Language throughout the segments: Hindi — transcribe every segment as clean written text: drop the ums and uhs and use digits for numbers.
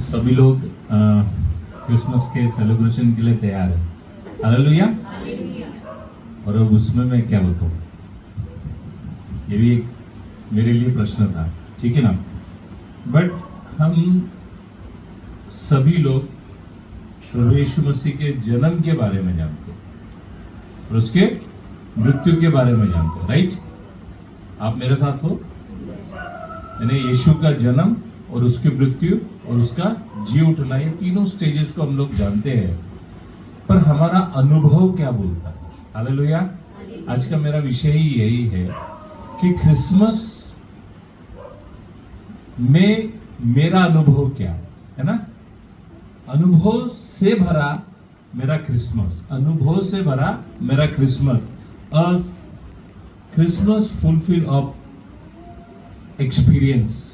सभी लोग क्रिसमस के सेलिब्रेशन के लिए तैयार है। हालेलुया। और अब उसमें मैं क्या बताऊं, ये भी एक मेरे लिए प्रश्न था, ठीक है ना। बट हम सभी लोग प्रभु यीशु मसीह के जन्म के बारे में जानते हैं और उसके मृत्यु के बारे में जानते हैं, राइट। आप मेरे साथ हो, यानी यीशु का जन्म और उसकी मृत्यु और उसका जी उठना, ये तीनों स्टेजेस को हम लोग जानते हैं। पर हमारा अनुभव क्या बोलता है। हालेलुया। आज का मेरा विषय ही यही है कि क्रिसमस में मेरा अनुभव क्या है ना। अनुभव से भरा मेरा क्रिसमस, अनुभव से भरा मेरा Christmas, Christmas fulfil of experience.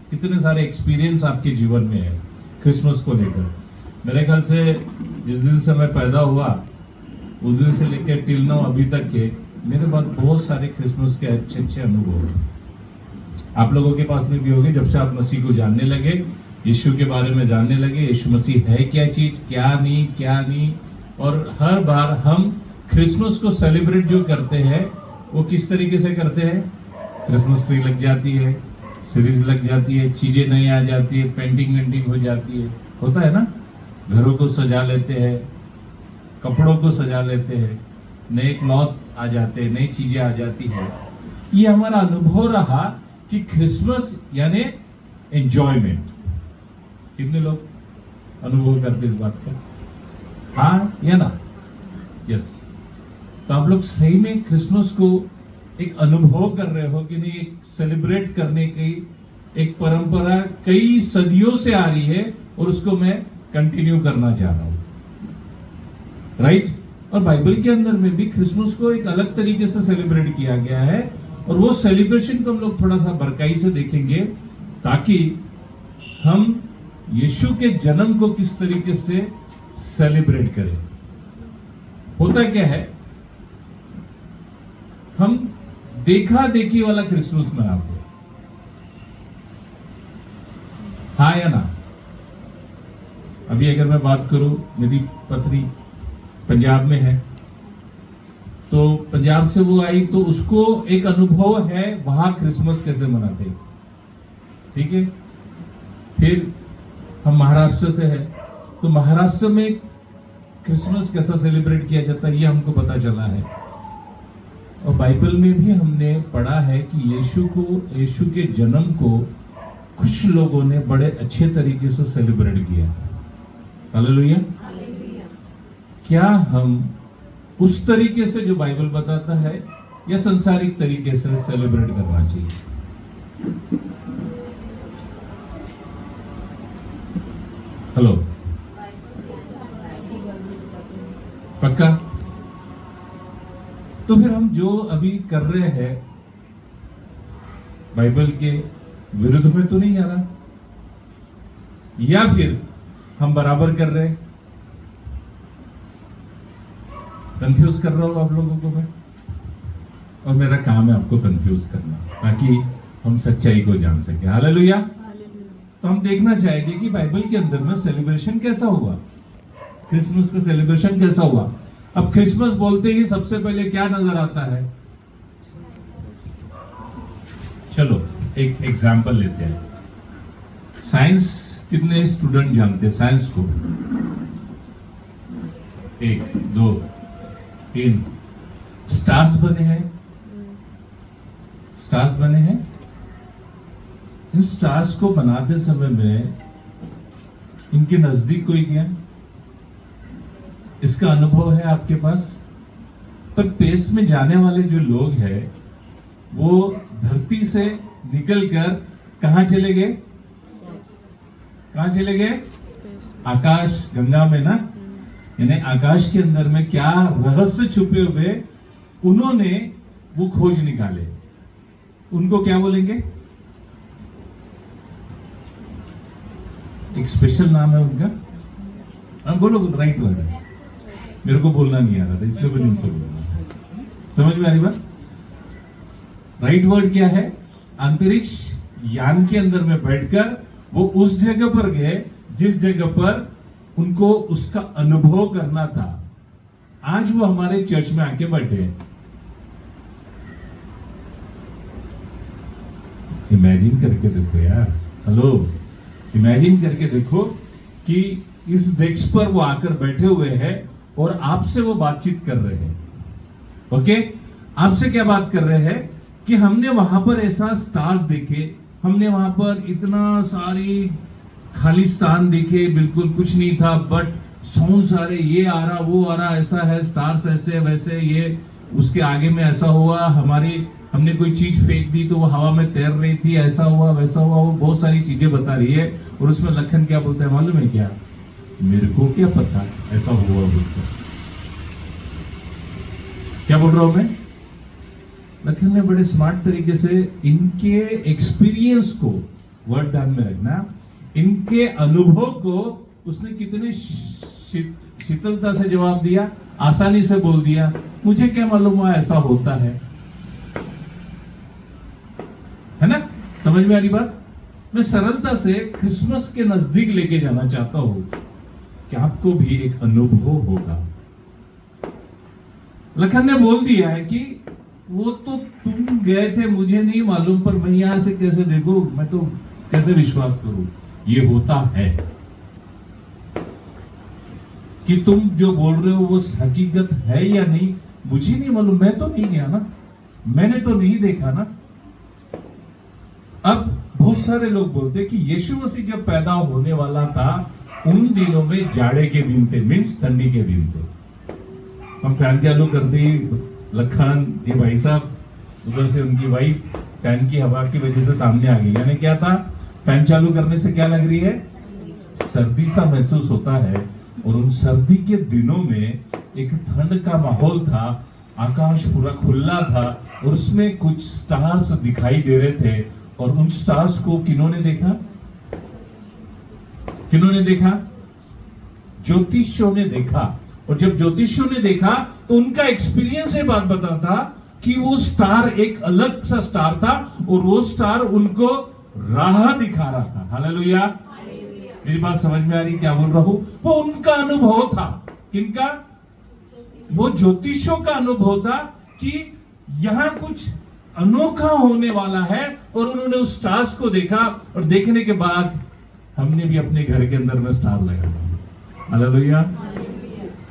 कितने सारे एक्सपीरियंस आपके जीवन में है क्रिसमस को लेकर। मेरे ख्याल से जिस दिन से मैं पैदा हुआ उस दिन से लेकर टिल नाउ अभी तक के मेरे पास बहुत सारे क्रिसमस के अच्छे अच्छे अनुभव हैं। आप लोगों के पास में भी होंगे, जब से आप मसीह को जानने लगे, यीशु के बारे में जानने लगे, यीशु मसीह है क्या चीज, क्या नहीं। और हर बार हम क्रिसमस को सेलिब्रेट जो करते हैं वो किस तरीके से करते हैं। क्रिसमस ट्री लग जाती है, सीरीज लग जाती है, चीजें नई आ जाती है, पेंटिंग हो जाती है, होता है ना। घरों को सजा लेते हैं, कपड़ों को सजा लेते हैं, नए क्लॉथ आ जाते हैं, नई चीजें आ जाती है। ये हमारा अनुभव रहा कि क्रिसमस यानी एंजॉयमेंट। कितने लोग अनुभव करते इस बात का, हाँ या ना। यस। तो आप लोग सही में क्रिसमस को एक अनुभव कर रहे हो कि नहीं। एक सेलिब्रेट करने की एक परंपरा कई सदियों से आ रही है और उसको मैं कंटिन्यू करना चाह रहा हूं, राइट। और बाइबल के अंदर में भी क्रिसमस को एक अलग तरीके से सेलिब्रेट किया गया है और वो सेलिब्रेशन को हम लोग थोड़ा सा बरकाई से देखेंगे ताकि हम यीशु के जन्म को किस तरीके से सेलिब्रेट करें। होता क्या है, हम देखा देखी वाला क्रिसमस मनाते हैं, हाँ या ना। अभी अगर मैं बात करूं, मेरी पत्नी पंजाब में है, तो पंजाब से वो आई तो उसको एक अनुभव है वहां क्रिसमस कैसे मनाते हैं, ठीक है। फिर हम महाराष्ट्र से है तो महाराष्ट्र में क्रिसमस कैसा सेलिब्रेट किया जाता है ये हमको पता चला है। और बाइबल में भी हमने पढ़ा है कि यीशु के जन्म को कुछ लोगों ने बड़े अच्छे तरीके से सेलिब्रेट किया। हालेलुया। क्या हम उस तरीके से जो बाइबल बताता है या संसारिक तरीके से सेलिब्रेट करना चाहिए। हेलो, पक्का। तो फिर हम जो अभी कर रहे हैं बाइबल के विरुद्ध में तो नहीं जा रहा, या फिर हम बराबर कर रहे हैं। कंफ्यूज कर रहा हूं आप लोगों को मैं, और मेरा काम है आपको कंफ्यूज करना ताकि हम सच्चाई को जान सके। हालेलुया। तो हम देखना चाहेंगे कि बाइबल के अंदर में सेलिब्रेशन कैसा हुआ, क्रिसमस का सेलिब्रेशन कैसा हुआ। अब क्रिसमस बोलते ही सबसे पहले क्या नजर आता है। चलो एक एग्जाम्पल लेते हैं। साइंस कितने स्टूडेंट जानते हैं साइंस को? 1 2 3। स्टार्स बने हैं, स्टार्स बने हैं। इन स्टार्स को बनाते समय में इनके नजदीक कोई गया, इसका अनुभव है आपके पास। पर स्पेस में जाने वाले जो लोग हैं वो धरती से निकलकर कहां चले गए, कहां चले गए? आकाश गंगा में ना, यानी आकाश के अंदर में क्या रहस्य छुपे हुए उन्होंने वो खोज निकाले। उनको क्या बोलेंगे? एक स्पेशल नाम है उनका। बोलो राइट वर्ड है, मेरे को बोलना नहीं आ रहा था इसलिए मैं नहीं से बोलना। समझ में आ रही बात? राइट वर्ड क्या है? अंतरिक्ष यान के अंदर में बैठकर वो उस जगह पर गए जिस जगह पर उनको उसका अनुभव करना था। आज वो हमारे चर्च में आके बैठे हैं। इमेजिन करके देखो यार, हेलो, इमेजिन करके देखो कि इस डेस्क पर वो आकर बैठे हुए हैं और आपसे वो बातचीत कर रहे हैं। ओके, आपसे क्या बात कर रहे हैं कि हमने वहां पर ऐसा स्टार्स देखे, हमने वहां पर इतना सारी खाली स्थान देखे, बिल्कुल कुछ नहीं था, बट साउंड सारे, ये आ रहा वो आ रहा, ऐसा है, स्टार्स ऐसे वैसे, ये उसके आगे में ऐसा हुआ, हमने कोई चीज फेंक दी तो वो हवा में तैर रही थी, ऐसा हुआ वैसा हुआ। वो बहुत सारी चीजें बता रही है और उसमें लखन क्या बोलता है मालूम है क्या? मेरे को क्या पता ऐसा हुआ बोलता। क्या बोल रहा हूं मैं? लखन ने बड़े स्मार्ट तरीके से इनके एक्सपीरियंस को वर्ड ध्यान में रखना, इनके अनुभव को उसने कितने शीतलता से जवाब दिया, आसानी से बोल दिया। मुझे क्या मालूम हुआ ऐसा होता है ना? समझ में आ रही बात? मैं सरलता से क्रिसमस के नजदीक लेके जाना चाहता हूं कि आपको भी एक अनुभव होगा। लखन ने बोल दिया है कि वो तो तुम गए थे, मुझे नहीं मालूम, पर मैं यहां से कैसे देखूं, मैं तो कैसे विश्वास करूं ये होता है कि तुम जो बोल रहे हो वो हकीकत है या नहीं, मुझे नहीं मालूम, मैं तो नहीं गया ना, मैंने तो नहीं देखा ना। अब बहुत सारे लोग बोलते कि यीशु मसीह जब पैदा होने वाला था उन दिनों में जाड़े के दिन थे, मीन्स ठंडी के दिन थे। हम फैन चालू कर दी, लखन ये भाई साहब उधर से उनकी वाइफ फैन की हवा की वजह से सामने आ गई। यानी क्या था? फैन चालू करने से क्या लग रही है? सर्दी सा महसूस होता है। और उन सर्दी के दिनों में एक ठंड का माहौल था, आकाश पूरा खुला था और उसमें कुछ स्टार्स दिखाई दे रहे थे। और उन स्टार्स को किन्होंने देखा? किन्होंने देखा? ज्योतिषियों ने देखा। और जब ज्योतिषियों ने देखा तो उनका एक्सपीरियंस ये बात बताता कि वो स्टार एक अलग सा स्टार था और वो स्टार उनको राह दिखा रहा था। हालेलुया। मेरी बात समझ में आ रही क्या बोल रहा हूं? वो उनका अनुभव था। किनका? वो ज्योतिषियों का अनुभव था कि यहां कुछ अनोखा होने वाला है। और उन्होंने उस स्टार्स को देखा और देखने के बाद हमने भी अपने घर के अंदर में स्टार लगाया। हालेलुया।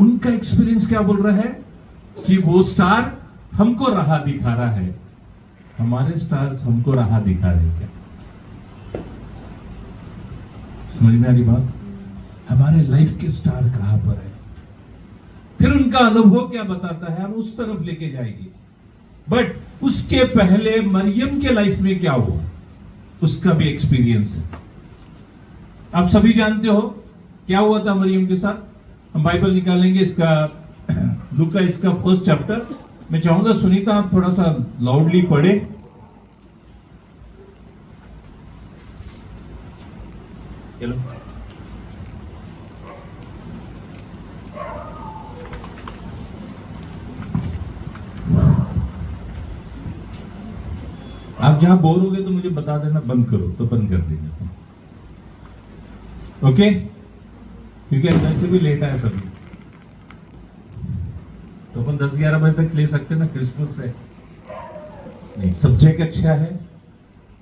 उनका एक्सपीरियंस क्या बोल रहा है कि वो स्टार हमको राह दिखा रहा है। हमारे स्टार्स हमको राह दिखा रहे क्या? समझ में आ रही बात? हमारे लाइफ के स्टार कहां पर है? फिर उनका अनुभव क्या बताता है, हम उस तरफ लेके जाएंगे। बट उसके पहले मरियम के लाइफ में क्या हुआ, उसका भी एक्सपीरियंस है। आप सभी जानते हो क्या हुआ था मरियम के साथ। हम बाइबल निकालेंगे, इसका लूका इसका 1 चैप्टर। मैं चाहूंगा सुनीता आप थोड़ा सा लाउडली पढ़े। चलो आप जहां बोर हो गए तो मुझे बता देना, बंद करो तो बंद कर देंगे। ओके, क्योंकि वैसे भी लेट आया सभी, तो अपन 10-11 बजे तक ले सकते ना। क्रिसमस है नहीं, सब्जेक्ट अच्छा है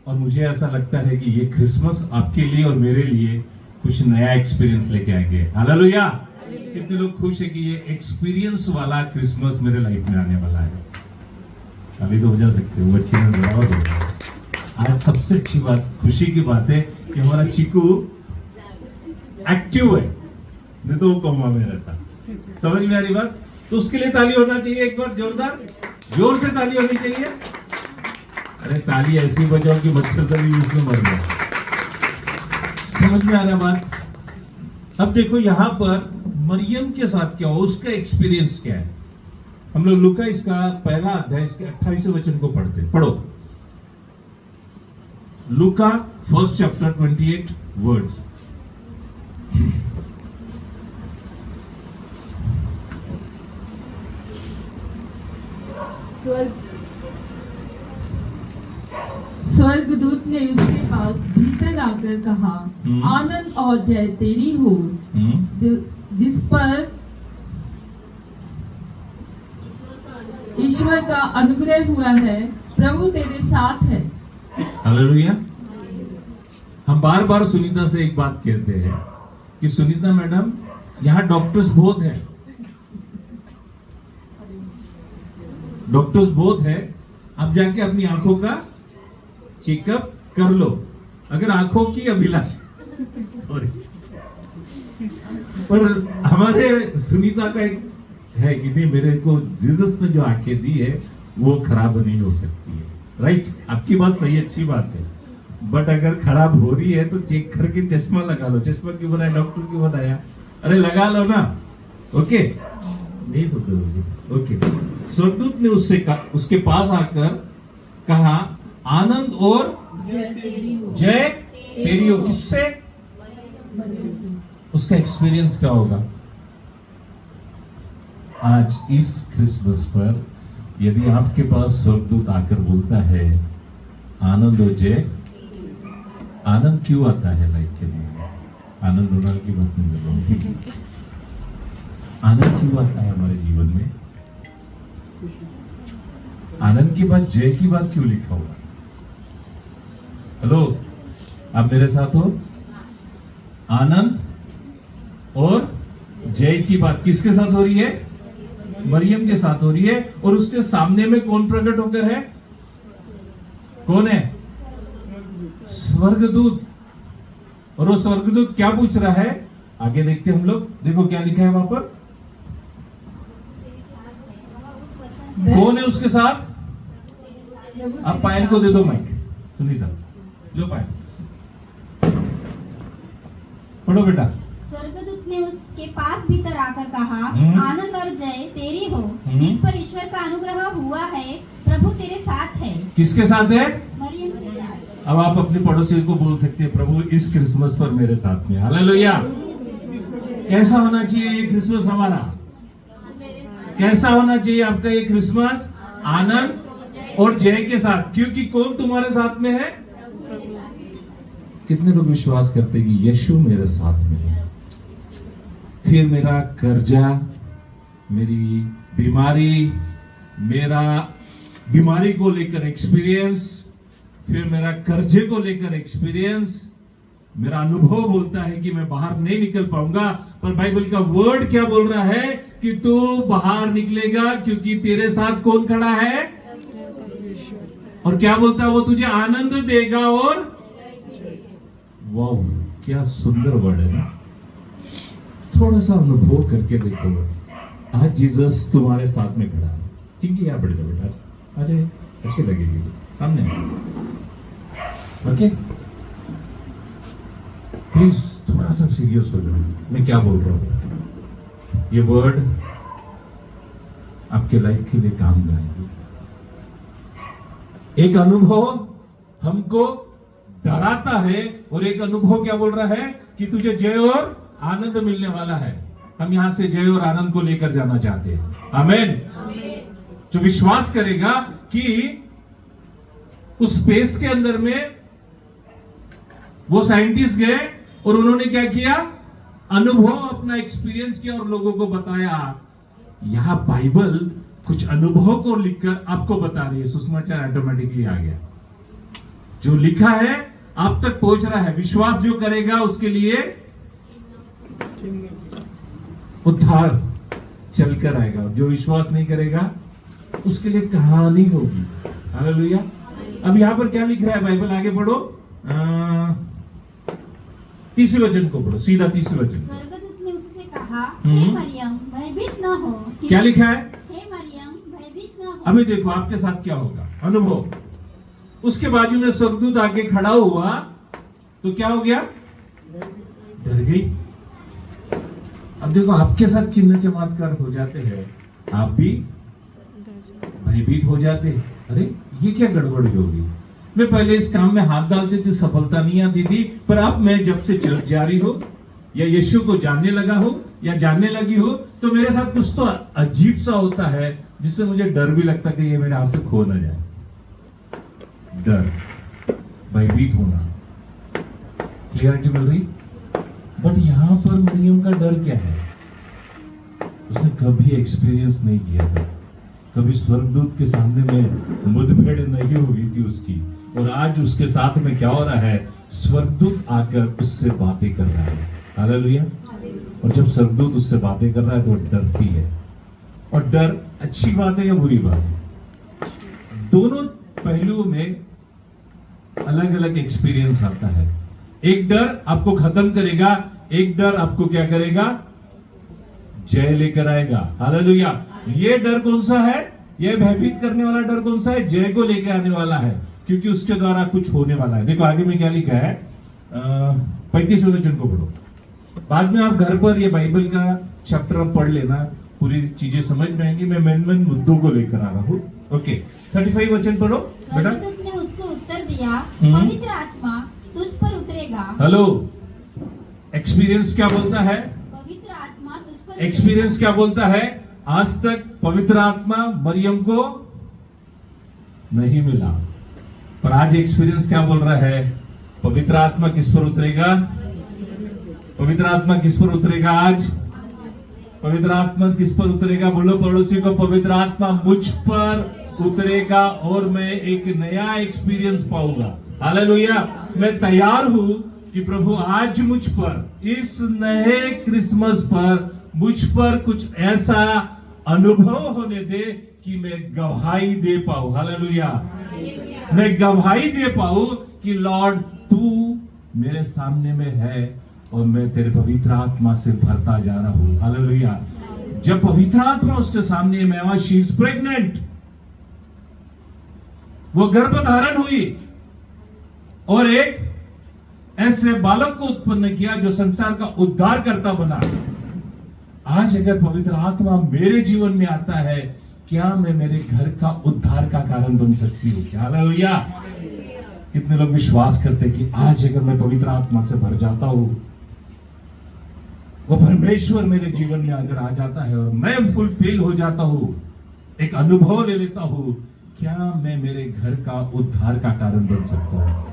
और मुझे ऐसा लगता है कि ये क्रिसमस आपके लिए और मेरे लिए कुछ नया एक्सपीरियंस लेके आएंगे। हालेलुया। कितने लोग खुश है कि ये एक्सपीरियंस वाला क्रिसमस मेरे लाइफ में आने वाला है? अभी तो बजा सकते हो, अच्छी नजर। आज सबसे अच्छी बात, खुशी की बात है कि हमारा चिकू एक्टिव है, नहीं तो वो कोमा में रहता। समझ में आ रही बात? तो उसके लिए ताली होना चाहिए एक बार, जोरदार, जोर से ताली होनी चाहिए। अरे ताली ऐसी बजाओ कि मच्छरदानी उसमें मर जाए। समझ में आ रहा बात? अब देखो यहां पर मरियम के साथ क्या हो, उसका एक्सपीरियंस क्या है। हम लोग लूका इसका 1 अध्याय इसके 28वें वचन को पढ़ते। पढ़ो लूका 1 चैप्टर 28 वर्ड्स। स्वर्गदूत ने उसके पास भीतर आकर कहा, आनंद और जय तेरी हो, जिस पर ईश्वर का अनुग्रह हुआ है, प्रभु तेरे साथ है। हालेलुया। हम बार बार सुनीता से एक बात कहते हैं कि सुनीता मैडम, यहाँ डॉक्टर्स बहुत हैं, डॉक्टर्स बहुत है, आप जाके अपनी आंखों का चेकअप कर लो। अगर आंखों की अभिलाषा सॉरी, पर हमारे सुनीता का एक है कि नहीं, मेरे को जीसस ने जो आंखें दी है वो खराब नहीं हो सकती है। राइट, आपकी बात सही, अच्छी बात है, बट अगर खराब हो रही है तो चेक करके चश्मा लगा लो। चश्मा क्यों बनाया, डॉक्टर क्यों बताया? अरे लगा लो ना। ओके, नहीं सुधरोगे। ओके, स्वर्गदूत ने उसके पास आकर कहा, आनंद और जय तेरी हो। किससे? उसका एक्सपीरियंस क्या होगा? आज इस क्रिसमस पर यदि आपके पास स्वर्गदूत आकर बोलता है आनंद और जय, आनंद क्यों आता है लाइफ के लिए? आनंद डोनाल्ड की बात नहीं कर रहा हूं। आनंद क्यों आता है हमारे जीवन में? आनंद के बाद जय की बात क्यों लिखा हुआ? हेलो, आप मेरे साथ हो? आनंद और जय की बात किसके साथ हो रही है? मरियम के साथ हो रही है। और उसके सामने में कौन प्रकट होकर है? कौन है? स्वर्गदूत। और वो स्वर्गदूत क्या पूछ रहा है? आगे देखते हम लोग। देखो क्या लिखा है वहां पर। कौन है उसके साथ? आप पायल को दे दो माइक। सुनीता लो पायल, पढ़ो बेटा। स्वर्गदूत ने उसके पास भीतर आकर कहा, आनंद और जय तेरी हो, जिस पर ईश्वर का अनुग्रह हुआ है, प्रभु तेरे साथ है। किसके साथ है? मरियम के साथ। अब आप अपने पड़ोसी को बोल सकते हैं, प्रभु इस क्रिसमस पर मेरे साथ में। हालेलुया। कैसा होना चाहिए ये क्रिसमस हमारा? कैसा होना चाहिए आपका ये क्रिसमस? आनंद और जय के साथ। क्योंकि कौन तुम्हारे साथ में है? कितने लोग विश्वास करते हैं कि यीशु मेरे साथ में है? फिर मेरा कर्जा, मेरी बीमारी, मेरा बीमारी को लेकर एक्सपीरियंस, फिर मेरा कर्जे को लेकर एक्सपीरियंस, मेरा अनुभव बोलता है कि मैं बाहर नहीं निकल पाऊंगा, पर बाइबल का वर्ड क्या बोल रहा है कि तू बाहर निकलेगा, क्योंकि तेरे साथ कौन खड़ा है? और क्या बोलता है वो? तुझे आनंद देगा। और वाह, क्या सुंदर वर्ड है ना। थोड़ा सा अनुभव करके देखो, आज जीसस तुम्हारे साथ में खड़ा है। ठीक है, आप बैठ जाओ बेटा, आ जाए, अच्छी लगेगी सामने। ओके, प्लीज थोड़ा सा सीरियस हो जाओ, मैं क्या बोल रहा हूं। ये वर्ड आपके लाइफ के लिए काम आएगी। एक अनुभव हमको डराता है और एक अनुभव क्या बोल रहा है कि तुझे जय और आनंद मिलने वाला है। हम यहां से जय और आनंद को लेकर जाना चाहते हैं। आमीन। जो विश्वास करेगा कि उस स्पेस के अंदर में वो साइंटिस्ट गए और उन्होंने क्या किया? अनुभव, अपना एक्सपीरियंस किया और लोगों को बताया। यहां बाइबल कुछ अनुभव को लिखकर आपको बता रही है। सुसमाचार ऑटोमेटिकली आ गया। जो लिखा है आप तक पहुंच रहा है। विश्वास जो करेगा उसके लिए उद्धार चलकर आएगा, जो विश्वास नहीं करेगा उसके लिए कहानी होगी। हालेलुया। अब यहां पर क्या लिख रहा है बाइबल? आगे पढ़ो, 30 वचन को पढ़ो, सीधा 30 वचन। स्वर्गदूत ने उससे कहा, हे मरियम, भयभीत न हो। क्या लिखा है? हे मरियम, भयभीत न हो। अभी देखो आपके साथ क्या होगा। अनुभव। उसके बाजू में स्वर्गदूत आके खड़ा हुआ तो क्या हो गया? डर गई। अब देखो आपके साथ चिन्ह चमत्कार हो जाते हैं, आप भी भयभीत हो जाते। अरे ये क्या गड़बड़ होगी? मैं पहले इस काम में हाथ डालती थी, सफलता नहीं आती थी, पर अब मैं जब से चर्च जा रही हूं या यीशु को जानने लगा हूं या जानने लगी हूं, तो मेरे साथ कुछ तो अजीब सा होता है जिससे मुझे डर भी लगता कि ये मेरे हाथ से खो ना जाए। डर। भयभीत होना। क्लियरिटी मिल रही? बट यहां पर मरियम का डर क्या है? उसने कभी एक्सपीरियंस नहीं किया था, कभी स्वर्गदूत के सामने में मुठभेड़ नहीं हुई थी उसकी, और आज उसके साथ में क्या हो रहा है? स्वर्गदूत आकर उससे बातें कर रहा है। हालेलुया। और जब स्वर्गदूत उससे बातें कर रहा है तो वो डरती है। और डर अच्छी बात है या बुरी बात है? दोनों पहलुओं में अलग अलग एक्सपीरियंस आता है। एक डर आपको खत्म करेगा, एक डर आपको क्या करेगा? जय लेकर आएगा। हालेलुया। ये डर कौन सा है? ये भयभीत करने वाला डर कौन सा है? जय को लेकर आने वाला है, क्योंकि उसके द्वारा कुछ होने वाला है। देखो आगे में क्या लिखा है, 35वें वचन को पढ़ो। बाद में आप घर पर ये बाइबल का चैप्टर आप पढ़ लेना, पूरी चीजें समझ में आएंगी। मैं मेन मुद्दों को लेकर आ रहा हूँ। ओके, 35 वचन पढ़ो बेटा। स्वर्गदूत ने उसको उत्तर दिया, पवित्र आत्मा तुझ पर उतरेगा। हेलो, एक्सपीरियंस क्या बोलता है? पवित्र आत्मा तुझ पर एक्सपीरियंस क्या बोलता है? आज तक पवित्र आत्मा मरियम को नहीं मिला, पर आज एक्सपीरियंस क्या बोल रहा है? पवित्र आत्मा किस पर उतरेगा? पवित्र आत्मा किस पर उतरेगा? आज पवित्र आत्मा किस पर उतरेगा? बोलो पड़ोसी को, पवित्र आत्मा मुझ पर उतरेगा और मैं एक नया एक्सपीरियंस पाऊंगा। हालेलुया। मैं तैयार हूं कि प्रभु आज मुझ पर, इस नए क्रिसमस पर मुझ पर कुछ ऐसा अनुभव होने दे कि मैं गवाही दे पाऊं। हालेलुया। मैं गवाही दे पाऊं कि लॉर्ड तू मेरे सामने में है और मैं तेरे पवित्र आत्मा से भरता जा रहा हूं। हालेलुया। जब पवित्र आत्मा उसके सामने में आया, शी इज प्रेग्नेंट, वो गर्भ धारण हुई और एक ऐसे बालक को उत्पन्न किया जो संसार का उद्धार करता बना। आज अगर पवित्र आत्मा मेरे जीवन में आता है, क्या मैं मेरे घर का उद्धार का कारण बन सकती हूँ? क्या? हालेलुया। कितने लोग विश्वास करते कि आज अगर मैं पवित्र आत्मा से भर जाता हूं, वो परमेश्वर मेरे जीवन में अगर आ जाता है और मैं फुलफिल हो जाता हूं, एक अनुभव ले लेता हूं, क्या मैं मेरे घर का उद्धार का कारण बन सकता हूं?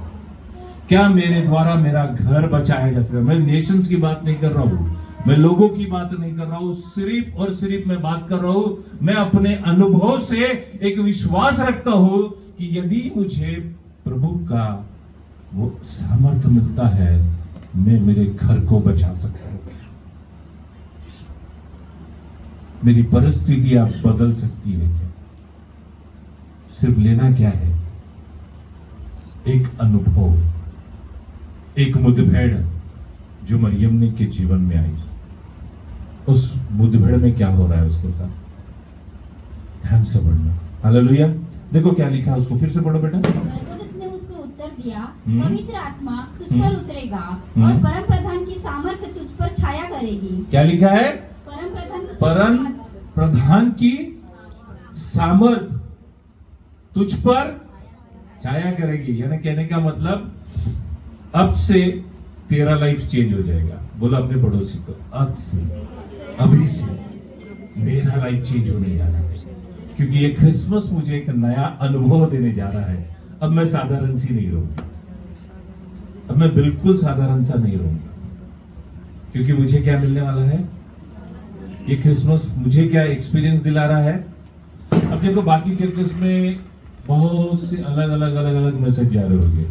क्या मेरे द्वारा मेरा घर बचाया जा सकता है? मैं नेशंस की बात नहीं कर रहा हूं, मैं लोगों की बात नहीं कर रहा हूं, सिर्फ और सिर्फ मैं बात कर रहा हूं, मैं अपने अनुभव से एक विश्वास रखता हूं कि यदि मुझे प्रभु का वो सामर्थ्य मिलता है, मैं मेरे घर को बचा सकता हूं। मेरी परिस्थितियां बदल सकती है क्या? सिर्फ लेना क्या है? एक अनुभव, एक मुठभेड़ जो मरियम ने के जीवन में आई। उस मुठभेड़ में क्या हो रहा है उसके साथ? ध्यान से पढ़ना। हालेलुया। देखो क्या लिखा है, उसको फिर से पढ़ो बेटा। स्वर्गदूत ने उसको उत्तर दिया, पवित्र आत्मा तुझ पर उतरेगा और परम प्रधान की सामर्थ्य तुझ पर छाया करेगी। क्या लिखा है? परम प्रधान प्रधान की सामर्थ तुझ पर छाया करेगी। यानी कहने का मतलब अब से तेरा लाइफ चेंज हो जाएगा। बोलो अपने पड़ोसी को, आज से, अभी से मेरा लाइफ चेंज होने जा रहा है, क्योंकि ये क्रिसमस मुझे एक नया अनुभव देने जा रहा है। अब मैं साधारण सी नहीं रहूंगा, अब मैं बिल्कुल साधारण सा नहीं रहूंगा, क्योंकि मुझे क्या मिलने वाला है? ये क्रिसमस मुझे क्या एक्सपीरियंस दिला रहा है? अब देखो बाकी चर्चेस में बहुत से अलग अलग मैसेज जा रहे होंगे,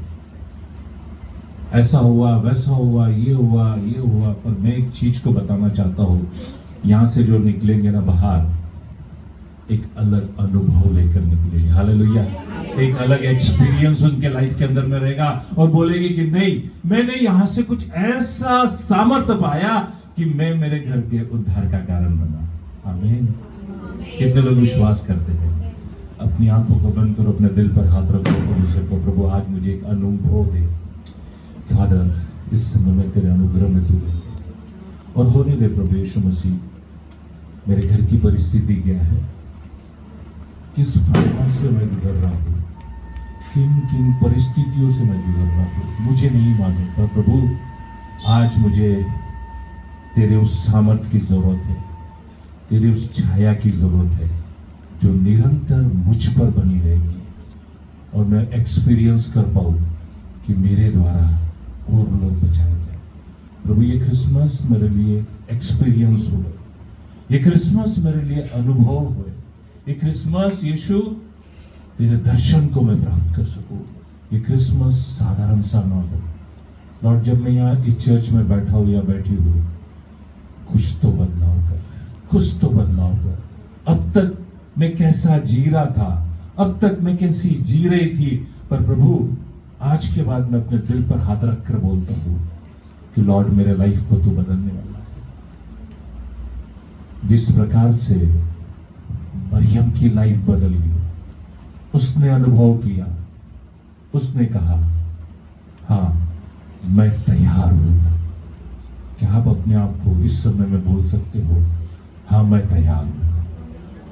ऐसा हुआ, वैसा हुआ, ये हुआ, ये हुआ, पर मैं एक चीज को बताना चाहता हूं, यहां से जो निकलेंगे ना बाहर, एक अलग अनुभव लेकर निकलेंगे। हालेलुया। एक अलग एक्सपीरियंस उनके लाइफ के अंदर में रहेगा और बोलेंगे कि नहीं, मैंने यहां से कुछ ऐसा सामर्थ्य पाया कि मैं मेरे घर के उद्धार का कारण बना। आमीन। कितने लोग विश्वास करते हैं? अपनी आंखों को बंद करो, अपने दिल पर हाथ रखो, प्रभु को, प्रभु आज मुझे एक अनुभव दे। फादर, इस समय में तेरे अनुग्रह में तू ले और होने दे प्रभु यीशु मसीह। मेरे घर की परिस्थिति क्या है, किस फाइनेंस से मैं गुजर रहा हूँ, किन किन परिस्थितियों से मैं गुजर रहा हूँ, मुझे नहीं मालूम, पर प्रभु आज मुझे तेरे उस सामर्थ्य की जरूरत है, तेरे उस छाया की जरूरत है जो निरंतर मुझ पर बनी रहेगी और मैं एक्सपीरियंस कर पाऊँ कि मेरे द्वारा और लोग बचाए जाए। प्रभु ये क्रिसमस मेरे लिए एक्सपीरियंस हो, ये क्रिसमस मेरे लिए अनुभव हो, ये क्रिसमस यीशु तेरे दर्शन को मैं प्राप्त कर सकूं। ये क्रिसमस साधारण सा ना हो लॉर्ड। जब मैं यहाँ इस चर्च में बैठा हूँ या बैठी हूँ, कुछ तो बदलाव कर, कुछ तो बदलाव कर। अब तक मैं कैसा जी रहा था, अब तक मैं कैसी जी रही थी, पर प्रभु आज के बाद मैं अपने दिल पर हाथ रखकर बोलता हूँ कि लॉर्ड मेरे लाइफ को तू बदलने वाला है। जिस प्रकार से मरियम की लाइफ बदल गई, उसने अनुभव किया, उसने कहा हाँ मैं तैयार हूं। क्या आप अपने आप को इस समय में बोल सकते हो, हाँ मैं तैयार हूं,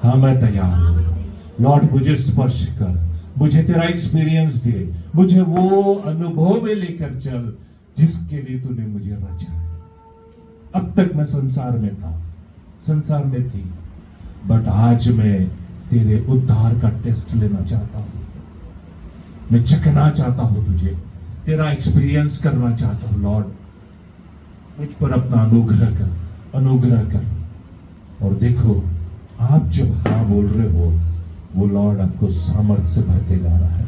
हाँ मैं तैयार हूं। लॉर्ड मुझे स्पर्श कर, मुझे तेरा एक्सपीरियंस दे, मुझे वो अनुभव में लेकर चल जिसके लिए तूने मुझे रचा है। अब तक मैं संसार में था, संसार में थी, बट आज मैं तेरे उद्धार का टेस्ट लेना चाहता हूं। मैं चखना चाहता हूं तुझे, तेरा एक्सपीरियंस करना चाहता हूं। लॉर्ड मुझ पर अपना अनुग्रह कर, अनुग्रह कर। और देखो आप जब हाँ बोल रहे हो, वो लॉर्ड आपको सामर्थ्य से भरते जा रहा है।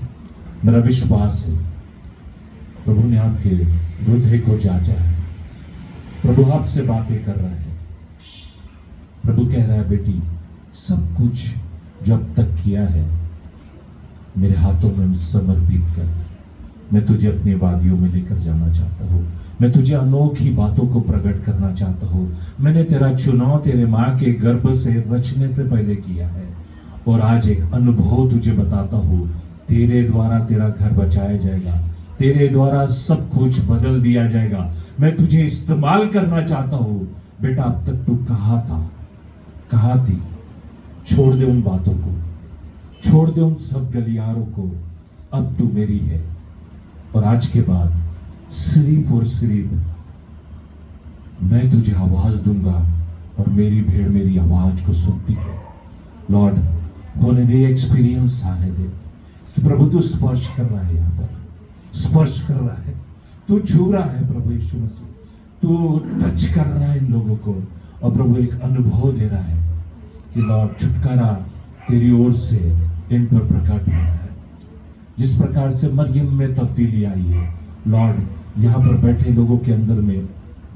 मेरा विश्वास है प्रभु ने आपके हृदय को जांचा है, प्रभु आपसे बातें कर रहा है। प्रभु कह रहा है बेटी सब कुछ जो अब तक किया है मेरे हाथों में समर्पित कर। मैं तुझे अपनी वादियों में लेकर जाना चाहता हूँ, मैं तुझे अनोखी बातों को प्रकट करना चाहता हूँ। मैंने तेरा चुनाव तेरे माँ के गर्भ से रचने से पहले किया है, और आज एक अनुभव तुझे बताता हूँ। तेरे द्वारा तेरा घर बचाया जाएगा, तेरे द्वारा सब कुछ बदल दिया जाएगा। मैं तुझे इस्तेमाल करना चाहता हूँ। बेटा अब तक तू कहाँ था, कहाँ थी? छोड़ दे उन बातों को, छोड़ दे उन सब गलियारों को। अब तू मेरी है, और आज के बाद सिर्फ और सिर्फ मैं तुझे आवाज दूंगा, और मेरी भेड़ मेरी आवाज को सुनती है। लॉर्ड होने दे, एक्सपीरियंस आने दे कि प्रभु तू स्पर्श कर रहा है, यहाँ पर स्पर्श कर रहा है, तू छू रहा है। प्रभु यीशु मसीह तू टच कर रहा है इन लोगों को, और प्रभु एक अनुभव दे रहा है कि लॉर्ड छुटकारा तेरी ओर से इन पर प्रकट हो रहा है। जिस प्रकार से मरियम में तब्दीली आई है, लॉर्ड यहाँ पर बैठे लोगों के अंदर में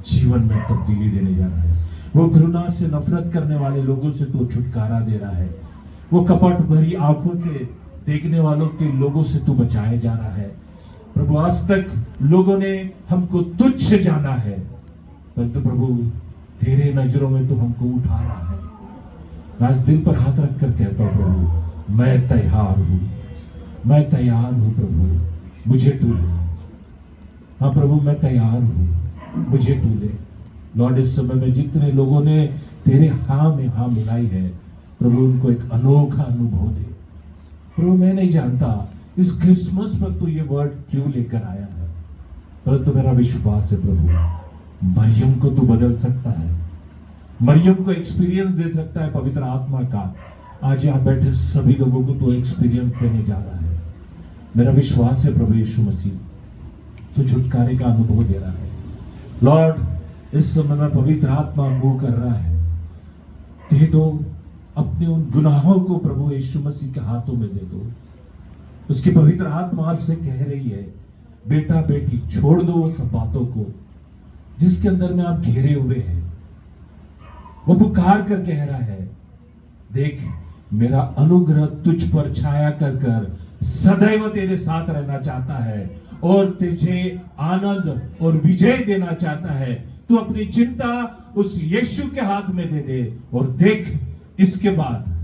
जीवन में तब्दीली देने जा रहा है। वो घृणा से नफरत करने वाले लोगों से तू छुटकारा दे रहा है। वो कपट भरी आंखों से देखने वालों के लोगों से तू बचाए जा रहा है। प्रभु आज तक लोगों ने हमको तुच्छ जाना है, परंतु प्रभु तेरे नजरों में तो हमको उठा रहा है। आज दिल पर हाथ रखकर कहता हूं प्रभु मैं तैयार हूं, मैं तैयार हूं प्रभु, मुझे तू ले। हाँ प्रभु मैं तैयार हूं, मुझे तू ले। लॉर्ड इस समय में जितने लोगों ने तेरे हाँ में हाँ मिलाई है, प्रभु उनको एक अनोखा अनुभव दे। प्रभु मैं नहीं जानता इस क्रिसमस पर तू ये वर्ड क्यों लेकर आया है, परंतु मेरा विश्वास है प्रभु मरियम को तू बदल सकता है, मरियम को एक्सपीरियंस दे सकता है पवित्र आत्मा का। आज यहाँ बैठे सभी लोगों को तू एक्सपीरियंस देने जा रहा है। मेरा विश्वास है प्रभु यीशु मसीह तू छुटकारे का अनुभव दे रहा है। लॉर्ड इस समय में पवित्र आत्मा मूव कर रहा है, दे दो अपने उन गुनाहों को प्रभु यीशु मसीह के हाथों में दे दो। उसकी पवित्र आत्मा आपसे कह रही है बेटा बेटी छोड़ दो उन सब बातों को जिसके अंदर में आप घेरे हुए हैं। वो पुकार कर कह रहा है देख मेरा अनुग्रह तुझ पर छाया कर कर सदैव तेरे साथ रहना चाहता है और तुझे आनंद और विजय देना चाहता है। तू अपनी चिंता उस यीशु के हाथ में दे दे और देख इसके बाद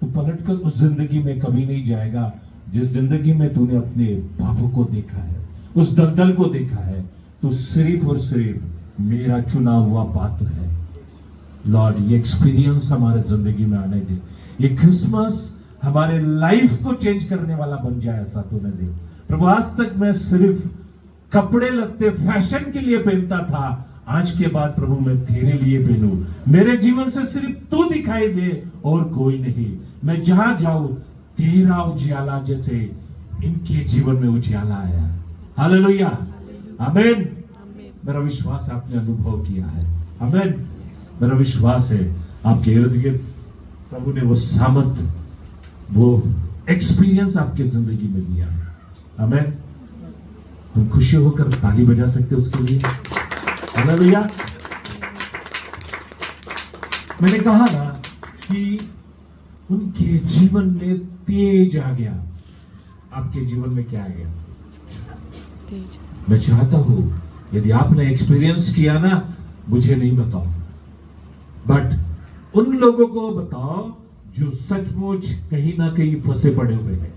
तू पलटकर उस जिंदगी में कभी नहीं जाएगा जिस जिंदगी में तूने अपने बाबू को देखा है, उस दलदल को देखा है। तू सिर्फ और सिर्फ मेरा चुना हुआ पात्र है। लॉर्ड ये एक्सपीरियंस हमारे जिंदगी में आने दे, ये क्रिसमस हमारे लाइफ को चेंज करने वाला बन जाए ऐसा तूने दे। प्रभु आज तक मैं सिर्फ कपड़े लगते फैशन के लिए पहनता था, आज के बाद प्रभु मैं तेरे लिए पहनूं। मेरे जीवन से सिर्फ तू दिखाई दे और कोई नहीं। मैं जहां जाऊं तेरा उजियाला जैसे इनके जीवन में उजियाला आया। हालेलुया, आमीन। मेरा विश्वास आपने अनुभव किया है, आमीन। मेरा विश्वास है आपके इर्द गिर्द प्रभु ने वो सामर्थ, वो एक्सपीरियंस आपके जिंदगी में दिया, आमीन। हम खुशी होकर ताली बजा सकते उसके लिए, हालेलुया। मैंने कहा ना कि उनके जीवन में तेज आ गया। आपके जीवन में क्या आ गया? मैं चाहता हूं यदि आपने एक्सपीरियंस किया ना, मुझे नहीं बताओ, बट उन लोगों को बताओ जो सचमुच कहीं ना कहीं फंसे पड़े हुए हैं।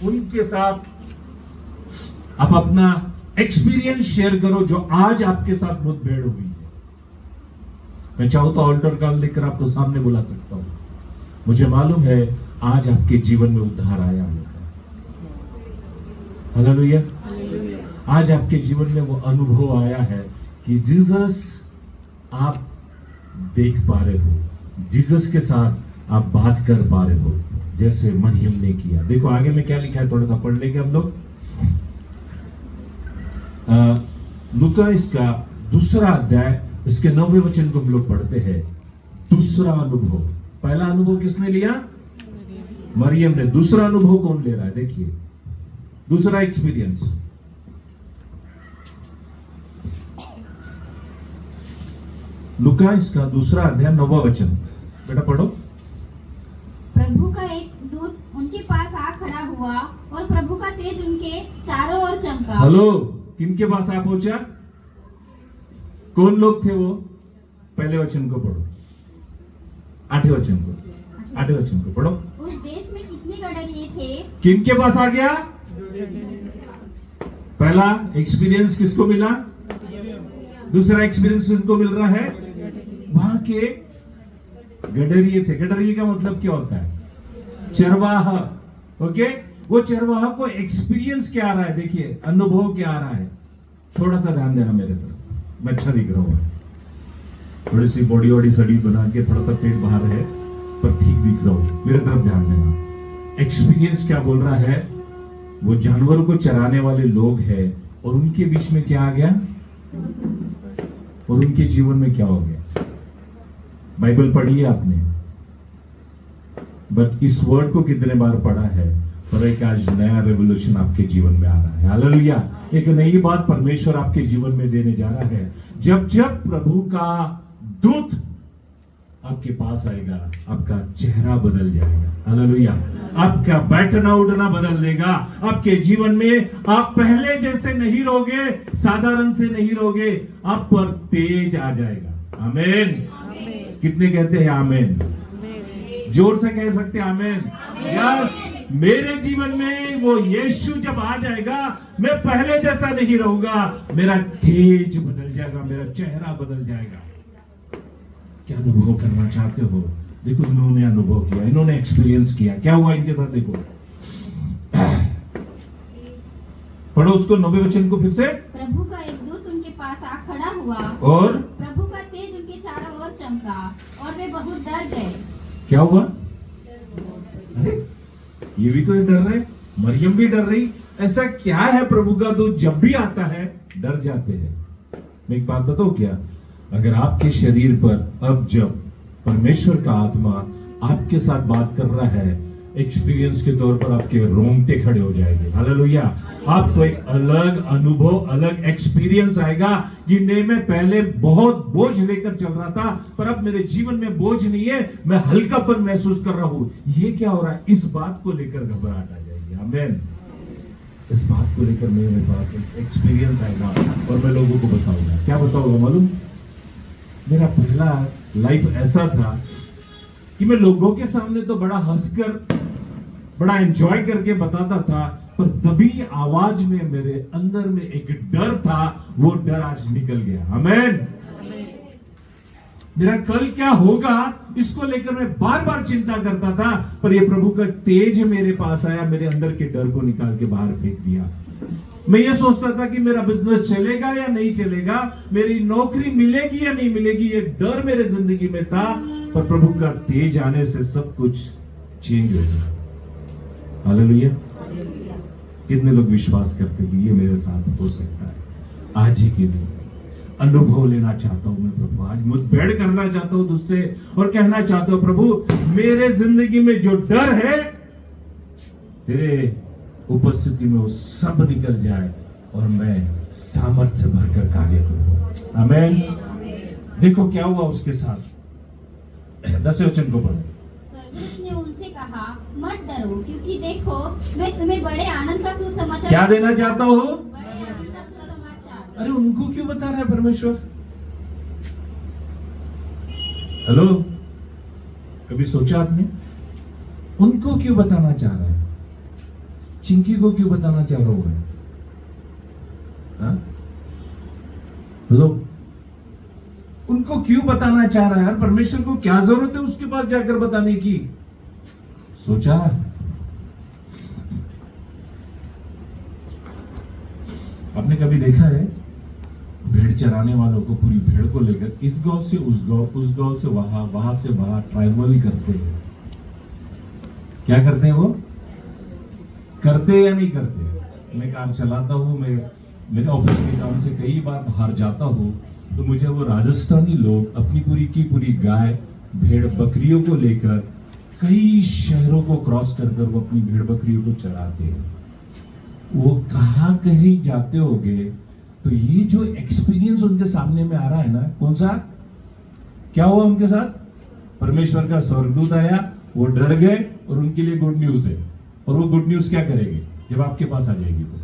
उनके साथ आप अपना एक्सपीरियंस शेयर करो जो आज आपके साथ मुठभेड़ हुई है। मैं चाहूं तो ऑल्टर कॉल लेकर आपको सामने बुला सकता हूं। मुझे मालूम है आज आपके जीवन में उद्धार आया होगा, हालेलुया। आज आपके जीवन में वो अनुभव आया है कि जीसस आप देख पा रहे हो, जीसस के साथ आप बात कर पा रहे हो, जैसे मरियम ने किया। देखो आगे में क्या लिखा है, थोड़ा सा पढ़ लेंगे हम लोग। लूका इसका 2 अध्याय इसके 9वें वचन को हम लोग पढ़ते हैं। दूसरा अनुभव, पहला अनुभव किसने लिया? मरियम ने। दूसरा अनुभव कौन ले रहा है? देखिए दूसरा एक्सपीरियंस। लूका इसका 2 अध्याय 9वां वचन, बेटा पढ़ो। प्रभु का एक दूत उनके पास आ खड़ा हुआ और प्रभु का तेज उनके चारों ओर चमका। हेलो, किनके पास आ पहुंचा? कौन लोग थे वो? पहले वचन को पढ़ो, 8वें वचन को, 8वें वचन को पढ़ो। उस देश में कितने गडरिये थे? किनके पास आ गया? पहला एक्सपीरियंस किसको मिला? दूसरा एक्सपीरियंस किसको मिल रहा है? वहां के गडरिये थे। गडरिये का मतलब क्या होता है? चरवाहा। ओके, वो चरवाहा को एक्सपीरियंस क्या आ रहा है? देखिए अनुभव क्या आ रहा है। थोड़ा सा ध्यान देना मेरे तरफ, मैं अच्छा दिख रहा हूं आज, थोड़ी सी बॉडी वॉडी सड़ी बना के, थोड़ा सा पेट बाहर है पर ठीक दिख रहा हूं, मेरे तरफ ध्यान देना। एक्सपीरियंस क्या बोल रहा है? वो जानवरों को चराने वाले लोग हैं और उनके बीच में क्या आ गया और उनके जीवन में क्या हो गया? बाइबल पढ़ी है आपने, बट इस वर्ड को कितने बार पढ़ा है? पर एक आज नया रेवोल्यूशन आपके जीवन में आ रहा है, हालेलुया। एक नई बात परमेश्वर आपके जीवन में देने जा रहा है। जब जब प्रभु का दूत आपके पास आएगा, आपका चेहरा बदल जाएगा, हालेलुया। आपका बैठना उठना बदल देगा। आपके जीवन में आप पहले जैसे नहीं रहोगे, साधारण से नहीं रहोगे, आप पर तेज आ जाएगा। आमीन। कितने कहते हैं आमीन? जोर से कह सकते हैं आमीन। यस, मेरे जीवन में वो यीशु जब आ जाएगा, मैं पहले जैसा नहीं रहूंगा, मेरा तेज बदल जाएगा, मेरा चेहरा बदल जाएगा। क्या अनुभव करना चाहते हो? देखो इन्होंने अनुभव किया, इन्होंने एक्सपीरियंस किया। क्या हुआ इनके साथ? देखो पढ़ो उसको 9वें वचन को फिर से। प्रभु का एक दूत उनके पास आ खड़ा हुआ और प्रभु का तेज उनके चारों ओर चमका और वे बहुत डर गए। क्या हुआ? अरे ये भी तो डर रहे, मरियम भी डर रही। ऐसा क्या है? प्रभु का दूत जब भी आता है डर जाते हैं। मैं एक बात बताऊं क्या? अगर आपके शरीर पर अब जब परमेश्वर का आत्मा आपके साथ बात कर रहा है, एक्सपीरियंस के तौर पर आपके रोंगटे खड़े हो जाएंगे, हालेलुया। आपको एक अलग अनुभव, अलग एक्सपीरियंस आएगा कि नहीं, मैं पहले बहुत बोझ लेकर चल रहा था, पर अब मेरे जीवन में बोझ नहीं है, मैं हल्कापन महसूस कर रहा हूं। ये क्या हो रहा है? इस बात को लेकर घबराहट आ जाएगी। आमीन। इस बात को लेकर मेरे पास एक एक्सपीरियंस आएगा और मैं लोगों को बताऊंगा। क्या बताऊंगा मालूम? मेरा पहला लाइफ ऐसा था कि मैं लोगों के सामने तो बड़ा हंसकर, बड़ा एंजॉय करके बताता था, पर तभी आवाज में मेरे अंदर में एक डर था, वो डर आज निकल गया। आमीन। मेरा कल क्या होगा इसको लेकर मैं बार बार चिंता करता था, पर ये प्रभु का तेज मेरे पास आया, मेरे अंदर के डर को निकाल के बाहर फेंक दिया। मैं ये सोचता था कि मेरा बिजनेस चलेगा या नहीं चलेगा, मेरी नौकरी मिलेगी या नहीं मिलेगी, ये डर मेरे जिंदगी में था, पर प्रभु का तेज आने से सब कुछ चेंज हो गया। हालेलुया। कितने लोग विश्वास करते कि ये मेरे साथ हो सकता है? आज ही के दिन अनुभव लेना चाहता हूं मैं प्रभु, आज मुठभेड़ करना चाहता हूं तुझसे और कहना चाहता हूं प्रभु मेरे जिंदगी में जो डर है तेरे उपस्थिति में वो सब निकल जाए और मैं सामर्थ्य भरकर कार्य करूं। आमीन। देखो क्या हुआ उसके साथ, 10वें वचन को पढ़ो। स्वर्गदूत ने उनसे कहा, मत डरो, क्योंकि देखो मैं तुम्हें बड़े आनंद का सुसमाचार क्या देना चाहता हूं? बड़े आनंद का सुसमाचार। अरे उनको क्यों बता रहा है परमेश्वर? हेलो, कभी सोचा आपने? उनको क्यों बताना चाह रहा है? चिंकी को क्यों बताना चाह रहा होगा? हेलो, उनको क्यों बताना चाह रहा है? यार परमेश्वर को क्या जरूरत है उसके पास जाकर बताने की? सोचा? आपने कभी देखा है भेड़ चराने वालों को पूरी भेड़ को लेकर इस गांव से उस गांव से वहां से वहां ट्रैवल करते हैं? क्या करते हैं वो? करते या नहीं करते? मैं कार चलाता हूं, मैं मेरे ऑफिस के काम से कई बार बाहर जाता हूं तो मुझे वो राजस्थानी लोग अपनी पूरी की पूरी गाय भेड़ बकरियों को लेकर कई शहरों को क्रॉस कर कर वो अपनी भेड़ बकरियों को चराते हैं। वो कहाँ कहीं जाते होंगे तो ये जो एक्सपीरियंस उनके सामने में आ रहा है ना, कौन सा? क्या हुआ उनके साथ? परमेश्वर का स्वर्गदूत आया, वो डर गए और उनके लिए गुड न्यूज है। और वो गुड न्यूज क्या करेंगे जब आपके पास आ जाएगी तो?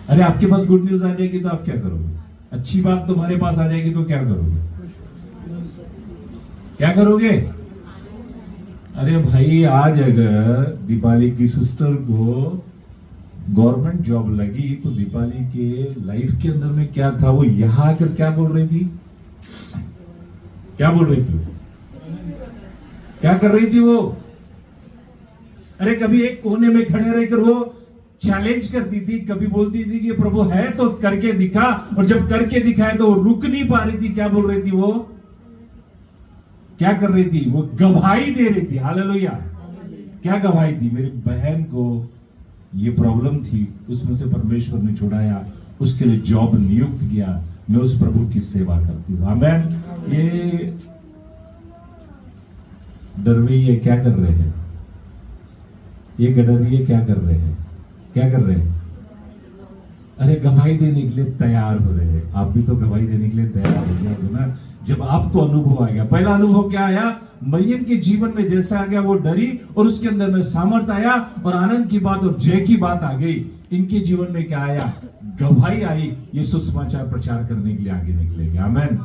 अरे आपके पास गुड न्यूज आ जाएगी तो आप क्या करोगे? अच्छी बात तुम्हारे पास आ जाएगी तो क्या करोगे? क्या करोगे? अरे भाई, आज अगर दीपाली की सिस्टर को गवर्नमेंट जॉब लगी तो दीपाली के लाइफ के अंदर में क्या था? वो यहां आकर क्या बोल रही थी? क्या बोल रही थी? क्या कर रही थी वो? अरे कभी एक कोने में खड़े रहकर वो चैलेंज करती थी, कभी बोलती थी कि प्रभु है तो करके दिखा, और जब करके दिखाए तो वो रुक नहीं पा रही थी। क्या बोल रही थी वो? क्या कर रही थी? वो गवाही दे रही थी। हालेलुया। क्या गवाही थी? मेरी बहन को ये प्रॉब्लम थी, उसमें से परमेश्वर ने छुड़ाया, उसके लिए जॉब नियुक्त किया, मैं उस प्रभु की सेवा करती हूँ। आमीन। ये डरवैये क्या कर रहे हैं? ये गडरिये क्या कर रहे हैं? क्या कर रहे हैं? अरे गवाही देने के लिए तैयार हो रहे हैं। आप भी तो गवाही देने के लिए तैयार हो जाओगे ना जब आपको अनुभव आ गया। पहला अनुभव क्या आया? मरियम के जीवन में जैसा आ गया, वो डरी और उसके अंदर में सामर्थ आया और आनंद की बात और जय की बात आ गई। इनके जीवन में क्या आया? गवाही आई। ये सुसमाचार प्रचार करने के लिए आगे निकलेंगे। आमीन।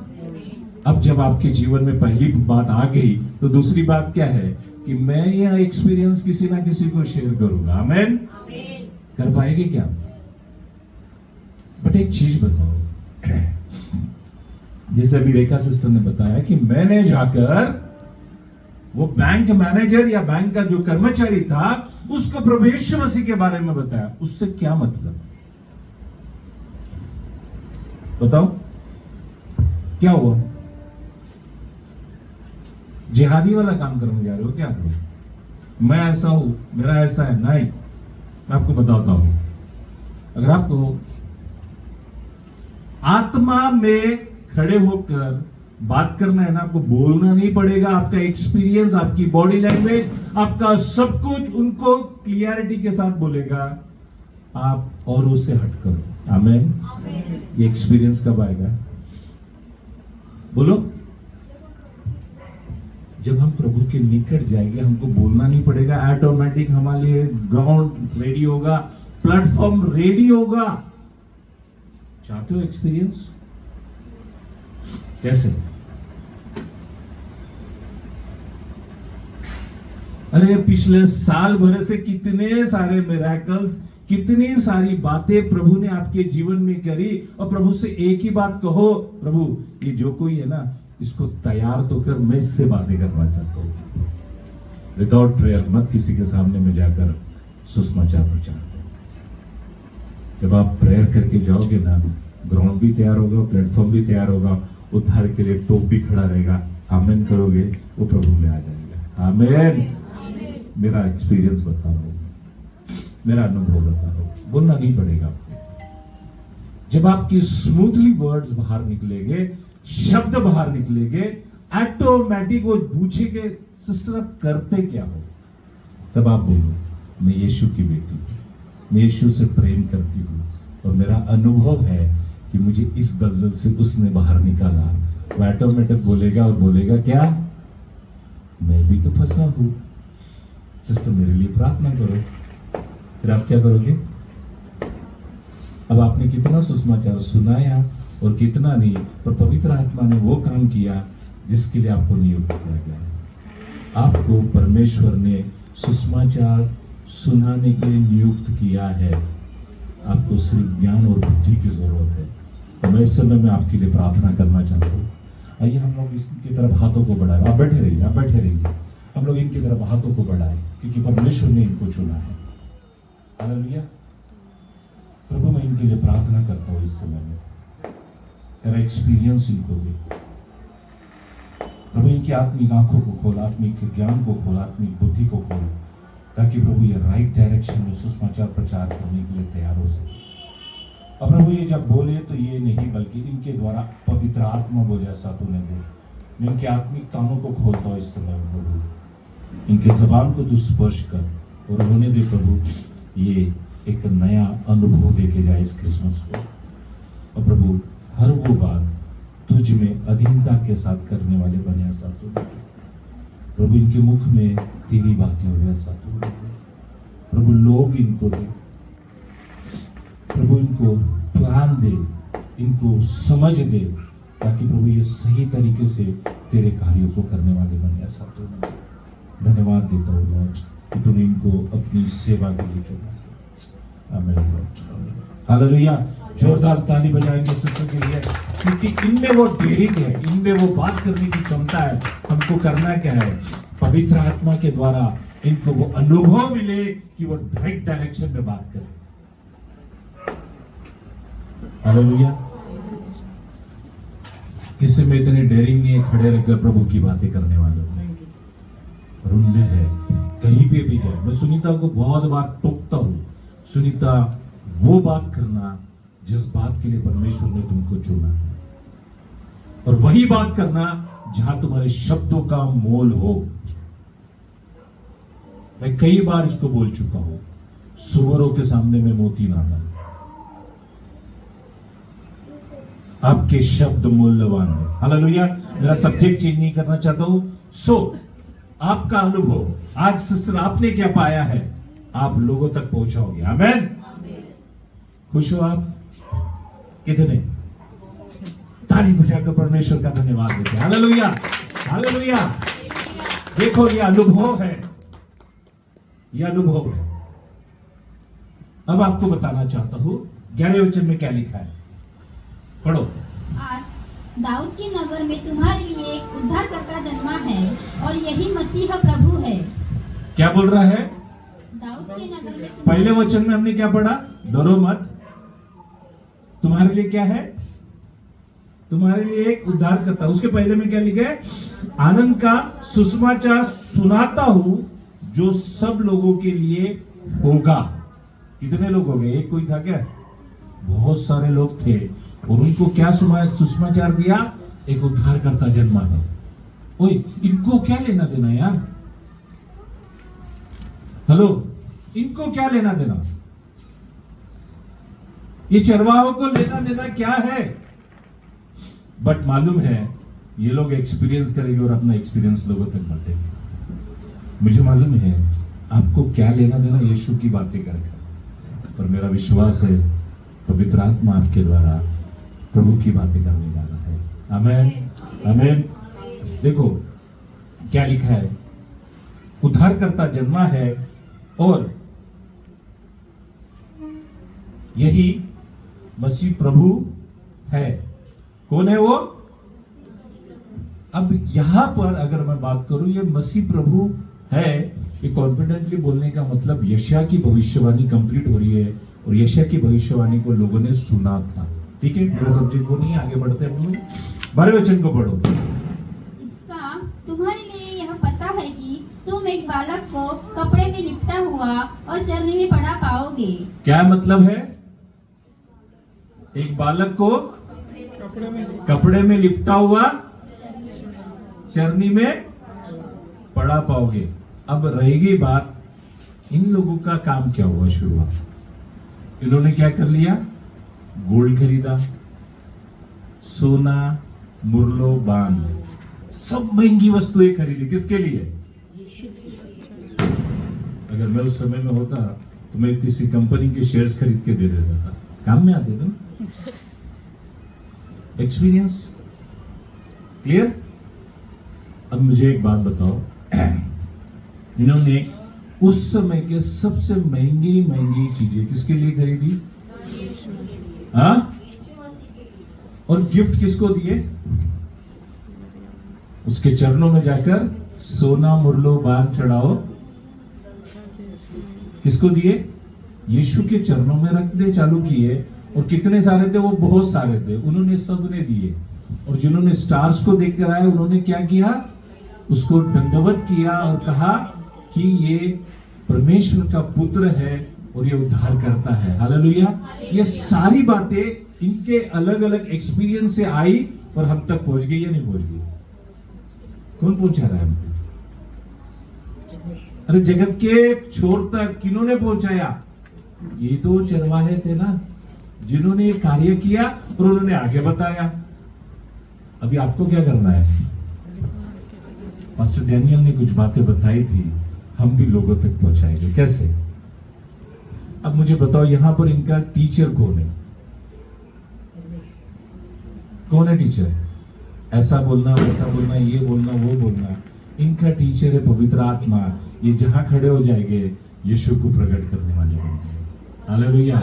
अब जब आपके जीवन में पहली बात आ गई तो दूसरी बात क्या है कि मैं यह एक्सपीरियंस किसी ना किसी को शेयर करूंगा। आमीन। कर पाएंगे क्या? बट एक चीज बताओ, जैसे अभी रेखा सिस्टर ने बताया कि मैंने जाकर वो बैंक मैनेजर या बैंक का जो कर्मचारी था उसको प्रभु यीशु मसीह के बारे में बताया। उससे क्या मतलब? बताओ क्या हुआ? जिहादी वाला काम करने जा रहे हो क्या आप लोग? मैं ऐसा हूं, मेरा ऐसा है। नहीं, मैं आपको बताता हूं, अगर आपको आत्मा में खड़े होकर बात करना है ना, आपको बोलना नहीं पड़ेगा। आपका एक्सपीरियंस, आपकी बॉडी लैंग्वेज, आपका सब कुछ उनको क्लियरिटी के साथ बोलेगा। आप और उससे हट करो। आमीन। ये एक्सपीरियंस कब आएगा? बोलो। जब हम प्रभु के निकट जाएंगे, हमको बोलना नहीं पड़ेगा, ऑटोमेटिक हमारे लिए ग्राउंड रेडी होगा, प्लेटफॉर्म रेडी होगा। चाहते हो एक्सपीरियंस? कैसे? अरे पिछले साल भर से कितने सारे मिरेकल्स, कितनी सारी बातें प्रभु ने आपके जीवन में करी, और प्रभु से एक ही बात कहो, प्रभु ये जो कोई है ना इसको तैयार तो कर, मैं इससे बातें करना चाहता हूं। विदाउट प्रेयर मत किसी के सामने में जाकर सुसमाचार प्रचार करो। जब आप प्रेयर करके जाओगे ना, ग्राउंड भी तैयार होगा, प्लेटफॉर्म भी तैयार होगा, उद्धार के लिए टोप भी खड़ा रहेगा। आमीन करोगे, वो प्रभु में आ जाएगा। आमीन। मेरा एक्सपीरियंस बता रहा हूं। मेरा अनुभव बता रहा हूं, बोलना नहीं पड़ेगा आपको। जब आपकी स्मूथली वर्ड्स बाहर निकलेंगे, शब्द बाहर निकलेंगे, ऑटोमेटिक वो पूछेंगे सिस्टर आप करते क्या हो, तब आप बोलो मैं यीशु की बेटी हूं, मैं यीशु से प्रेम करती हूँ और मेरा अनुभव है कि मुझे इस दलदल से उसने बाहर निकाला। वो ऑटोमेटिक बोलेगा और बोलेगा क्या, मैं भी तो फंसा हूं, सिस्टर मेरे लिए प्रार्थना करो। फिर आप क्या करोगे? अब आपने कितना सुसमाचार सुनाया और कितना नहीं, पर पवित्र आत्मा ने वो काम किया जिसके लिए आपको नियुक्त किया गया है। आपको परमेश्वर ने सुसमाचार सुनाने के लिए नियुक्त किया है। आपको सिर्फ ज्ञान और बुद्धि की जरूरत है। और मैं इस समय में आपके लिए प्रार्थना करना चाहता हूँ। आइए हम लोग इसकी तरफ हाथों को बढ़ाएं। आप बैठे रहिए, आप बैठे रहिए। हम लोग इनकी तरफ हाथों को बढ़ाएं क्योंकि परमेश्वर ने इनको चुना है। हालेलुया। प्रभु मैं इनके लिए प्रार्थना करता हूँ इस समय में, तेरा एक्सपीरियंस इनको दे प्रभु। इनकी आत्मिक आंखों को खोल, आत्मिक ज्ञान को खोल, आत्मिक बुद्धि को खोल, ताकि प्रभु ये राइट डायरेक्शन में सुसमाचार प्रचार करने के लिए तैयार हो सके। और प्रभु ये जब बोले तो ये नहीं बल्कि इनके द्वारा पवित्र आत्मा बोले, ऐसा तूने दे। मैं इनके आत्मिक कानों को खोलता हूँ इस समय प्रभु। इनके जबान को तू स्पर्श कर और होने दे प्रभु, ये एक नया अनुभव देके जाए इस क्रिसमस को। और प्रभु हर वो बात तुझ में अधीनता के साथ करने वाले बने, ऐसा तू प्रभु। इनके मुख में तेरी बातें हो, ऐसा तू प्रभु। लोग इनको दे प्रभु, इनको प्लान दे, इनको समझ दे, ताकि प्रभु ये सही तरीके से तेरे कार्यों को करने वाले बने, ऐसा तू। धन्यवाद देता हूँ लॉर्ड कि तूने इनको अपनी सेवा के लिए चुना। आमीन लॉर्ड। हालेलुया। जोरदार ताली बजाएंगे सिस्टर के लिए, क्योंकि इनमें वो डेयरिंग है, इनमें वो बात करने की क्षमता है। हमको करना क्या है? पवित्र आत्मा के द्वारा इनको वो अनुभव मिले कि वो राइट डायरेक्शन में बात करें। हालेलुया। किसी में इतनी डेयरिंग नहीं है खड़े रहकर प्रभु की बातें करने वालों में, और उनमें है कहीं पे भी जाए। मैं सुनीता को बहुत बार टोकता हूं, सुनीता वो बात करना जिस बात के लिए परमेश्वर ने तुमको चुना है, और वही बात करना जहां तुम्हारे शब्दों का मोल हो। मैं कई बार इसको बोल चुका हूं, सुअरों के सामने में मोती ना डाल। आपके शब्द मूल्यवान है। हालेलुया। मेरा सब्जेक्ट चेंज नहीं करना चाहता हूं। सो आपका अनुभव आज सिस्टर आपने क्या पाया है, आप लोगों तक पहुंचाओगे। आमीन। खुश हो आप? कितने? ताली बजाकर परमेश्वर का धन्यवाद देते हैं। Hallelujah, hallelujah. देखो ये अनुभव है, ये अनुभव है। अब आपको बताना चाहता हूं 11वें वचन में क्या लिखा है, पढ़ो। आज दाऊद के नगर में तुम्हारे लिए एक उद्धारकर्ता जन्मा है और यही मसीह प्रभु है। क्या बोल रहा है? दाऊद के नगर में पहले वचन में हमने क्या पढ़ा? डरो मत। तुम्हारे लिए क्या है? तुम्हारे लिए एक उद्धारकर्ता। उसके पहले में क्या लिखा है? आनंद का सुसमाचार सुनाता हूं जो सब लोगों के लिए होगा। कितने लोग हो गए? एक कोई था क्या? बहुत सारे लोग थे, और उनको क्या सुसमाचार दिया? एक उद्धारकर्ता जन्मा है। ओए, इनको क्या लेना देना यार? हेलो, इनको क्या लेना देना? ये चरवाहों को लेना देना क्या है? बट मालूम है ये लोग एक्सपीरियंस करेंगे और अपना एक्सपीरियंस लोगों तक बांटेंगे। मुझे मालूम है आपको क्या लेना देना यीशु की बातें करके, पर मेरा विश्वास है पवित्र आत्मा आपके द्वारा प्रभु की बातें करने जा रहा है। आमीन, आमीन। देखो क्या लिखा है, उद्धारकर्ता जन्मा है और यही मसीह प्रभु है। कौन है वो? अब यहां पर अगर मैं बात करूं, ये मसीह प्रभु है, ये कॉन्फिडेंटली बोलने का मतलब यशायाह की भविष्यवाणी कंप्लीट हो रही है, और यशायाह की भविष्यवाणी को लोगों ने सुना था। ठीक है, मेरा सब्जेक्ट वो नहीं है, आगे बढ़ते हैं हम लोग। 12वें वचन को पढ़ो। इसका तुम्हारे लिए यह पता है कि तुम तुम एक बालक को कपड़े में लिपटा हुआ और चरनी में पड़ा पाओगे। क्या मतलब है? एक बालक को कपड़े में लिपटा हुआ चरनी में पड़ा पाओगे। अब रहेगी बात, इन लोगों का काम क्या हुआ शुरुआत? इन्होंने क्या कर लिया? गोल्ड खरीदा, सोना, मुरलो, बांध, सब महंगी वस्तुएं खरीदी। किसके लिए? अगर मैं उस समय में होता तो मैं किसी कंपनी के शेयर्स खरीद के दे देता था, काम में आते ना। Experience clear? अब मुझे एक बात बताओ, इन्होंने उस समय के सबसे महंगी चीजें किसके लिए खरीदी? हाँ? और गिफ्ट किसको दिए? उसके चरणों में जाकर सोना, मुरलो, बांध चढ़ाओ। किसको दिए? यीशु के चरणों में रख दे चालू किए। और कितने सारे थे? वो बहुत सारे थे, उन्होंने सबने दिए। और जिन्होंने स्टार्स को देखकर आए, उन्होंने क्या किया? उसको दंडवत किया और कहा कि ये परमेश्वर का पुत्र है और ये उद्धार करता है। हालेलुया। ये सारी बातें इनके अलग अलग एक्सपीरियंस से आई और हम तक पहुंच गई या नहीं पहुंच गई? कौन पहुंचा रहा है हमको? अरे जगत के छोर तक किन्होंने पहुंचाया? ये तो चरवाहे थे ना, जिन्होंने ये कार्य किया और उन्होंने आगे बताया। अभी आपको क्या करना है? पास्टर डैनियल ने कुछ बातें बताई थी, हम भी लोगों तक पहुंचाएंगे। कैसे? अब मुझे बताओ, यहां पर इनका टीचर कौन है? कौन है टीचर? ऐसा बोलना, वैसा बोलना, ये बोलना, वो बोलना। इनका टीचर है पवित्र आत्मा। ये जहां खड़े हो जाएंगे यीशु को प्रकट करने वाले होंगे। हालेलुया।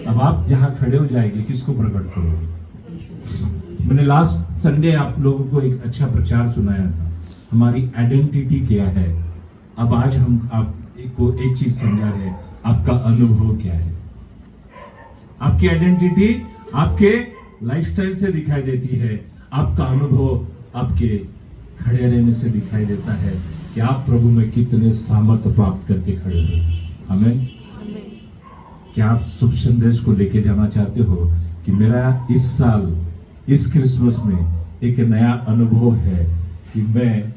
अब आप जहां खड़े हो जाएंगे किसको प्रकट करोगे? मैंने लास्ट संडे आप लोगों को एक अच्छा प्रचार सुनाया था, हमारी आइडेंटिटी क्या है। अब आज हम आपको एक चीज समझा रहे हैं, आपका अनुभव क्या है। आपकी आइडेंटिटी आपके लाइफस्टाइल से दिखाई देती है, आपका अनुभव आपके खड़े रहने से दिखाई देता है कि आप प्रभु में कितने सामर्थ्य प्राप्त करके खड़े हो। आमीन। क्या आप शुभ संदेश को लेके जाना चाहते हो कि मेरा इस साल, इस क्रिसमस में एक नया अनुभव है कि मैं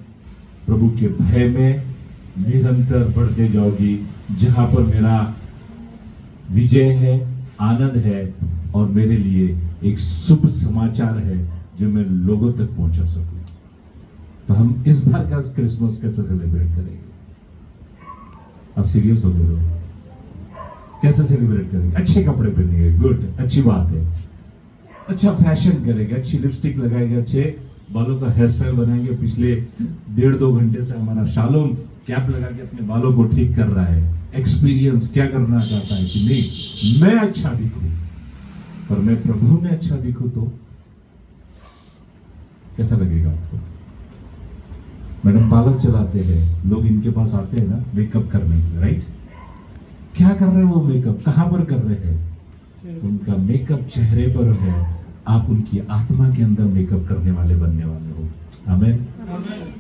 प्रभु के भय में निरंतर बढ़ते जाऊंगी, जहां पर मेरा विजय है, आनंद है और मेरे लिए एक शुभ समाचार है जो मैं लोगों तक पहुंचा सकूं। तो हम इस बार का क्रिसमस कैसे सेलिब्रेट करेंगे? आप सीरियस हो गए? कैसे सेलिब्रेट करेंगे? अच्छे कपड़े पहनेंगे, गुड, अच्छी बात है। अच्छा फैशन करेंगे, अच्छी लिपस्टिक लगाएंगे, अच्छे बालों का हेयर स्टाइल बनाएंगे। पिछले 1.5-2 घंटे से हमारा शालोम कैप लगा के अपने बालों को ठीक कर रहा है। एक्सपीरियंस क्या करना चाहता है कि नहीं मैं अच्छा दिखूं, पर मैं प्रभु में अच्छा दिखूं तो कैसा लगेगा आपको? मैडम पार्लर चलाते हैं, लोग इनके पास आते हैं ना मेकअप करने के लिए, राइट? क्या कर रहे हैं वो मेकअप? कहां पर कर रहे हैं? उनका मेकअप चेहरे पर है, आप उनकी आत्मा के अंदर मेकअप करने वाले बनने वाले हो। आमीन।